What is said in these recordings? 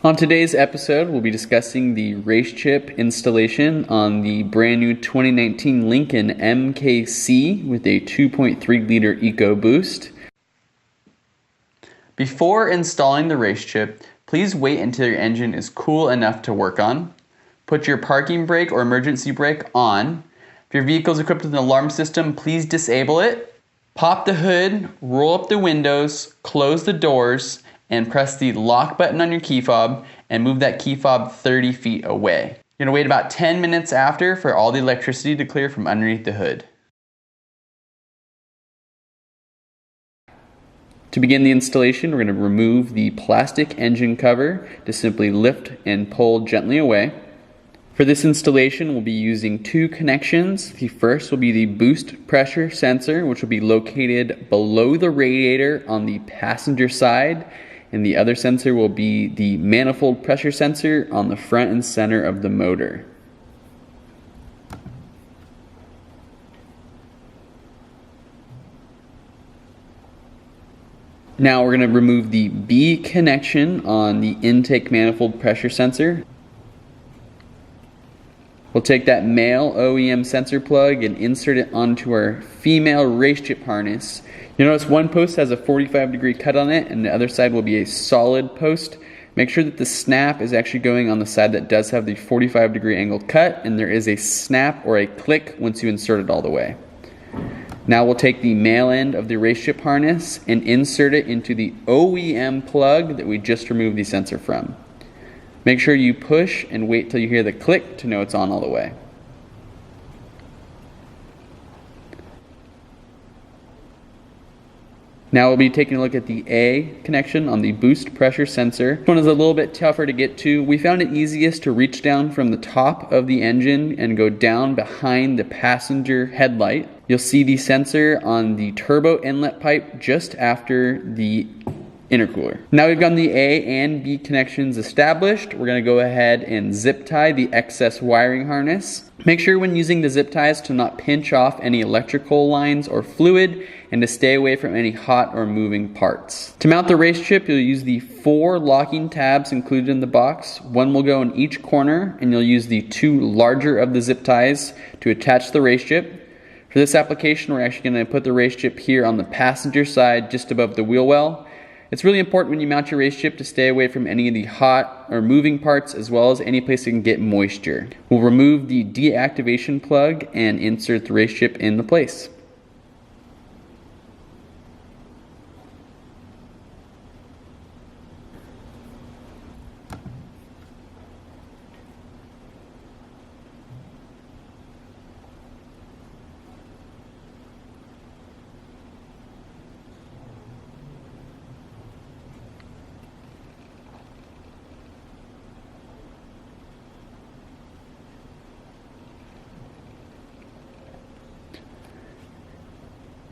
On today's episode, we'll be discussing the RaceChip installation on the brand new 2019 Lincoln MKC with a 2.3 liter EcoBoost. Before installing the RaceChip, please wait until your engine is cool enough to work on. Put your parking brake or emergency brake on. If your vehicle is equipped with an alarm system, please disable it. Pop the hood, roll up the windows, close the doors, and press the lock button on your key fob and move that key fob 30 feet away. You're going to wait about 10 minutes after for all the electricity to clear from underneath the hood. To begin the installation, we're going to remove the plastic engine cover to simply lift and pull gently away. For this installation, we'll be using two connections. The first will be the boost pressure sensor, which will be located below the radiator on the passenger side, and the other sensor will be the manifold pressure sensor on the front and center of the motor. Now we're going to remove the B connection on the intake manifold pressure sensor. We'll take that male OEM sensor plug and insert it onto our female RaceChip harness. You'll notice one post has a 45-degree cut on it and the other side will be a solid post. Make sure that the snap is actually going on the side that does have the 45-degree angle cut, and there is a snap or a click once you insert it all the way. Now we'll take the male end of the RaceChip harness and insert it into the OEM plug that we just removed the sensor from. Make sure you push and wait till you hear the click to know it's on all the way. Now we'll be taking a look at the A connection on the boost pressure sensor. This one is a little bit tougher to get to. We found it easiest to reach down from the top of the engine and go down behind the passenger headlight. You'll see the sensor on the turbo inlet pipe just after the intercooler. Now we've got the A and B connections established. We're going to go ahead and zip tie the excess wiring harness. Make sure when using the zip ties to not pinch off any electrical lines or fluid and to stay away from any hot or moving parts. To mount the RaceChip, you'll use the 4 locking tabs included in the box. One will go in each corner, and you'll use the 2 larger of the zip ties to attach the RaceChip. For this application, we're actually going to put the RaceChip here on the passenger side just above the wheel well. It's really important when you mount your RaceChip to stay away from any of the hot or moving parts, as well as any place you can get moisture. We'll remove the deactivation plug and insert the RaceChip into place.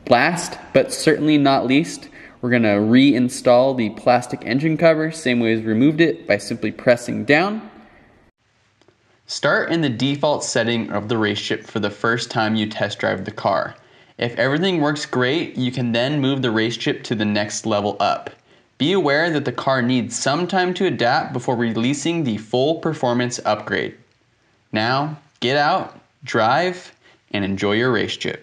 Last, but certainly not least, we're going to reinstall the plastic engine cover, same way as removed it, by simply pressing down. Start in the default setting of the RaceChip for the first time you test drive the car. If everything works great, you can then move the RaceChip to the next level up. Be aware that the car needs some time to adapt before releasing the full performance upgrade. Now, get out, drive, and enjoy your RaceChip.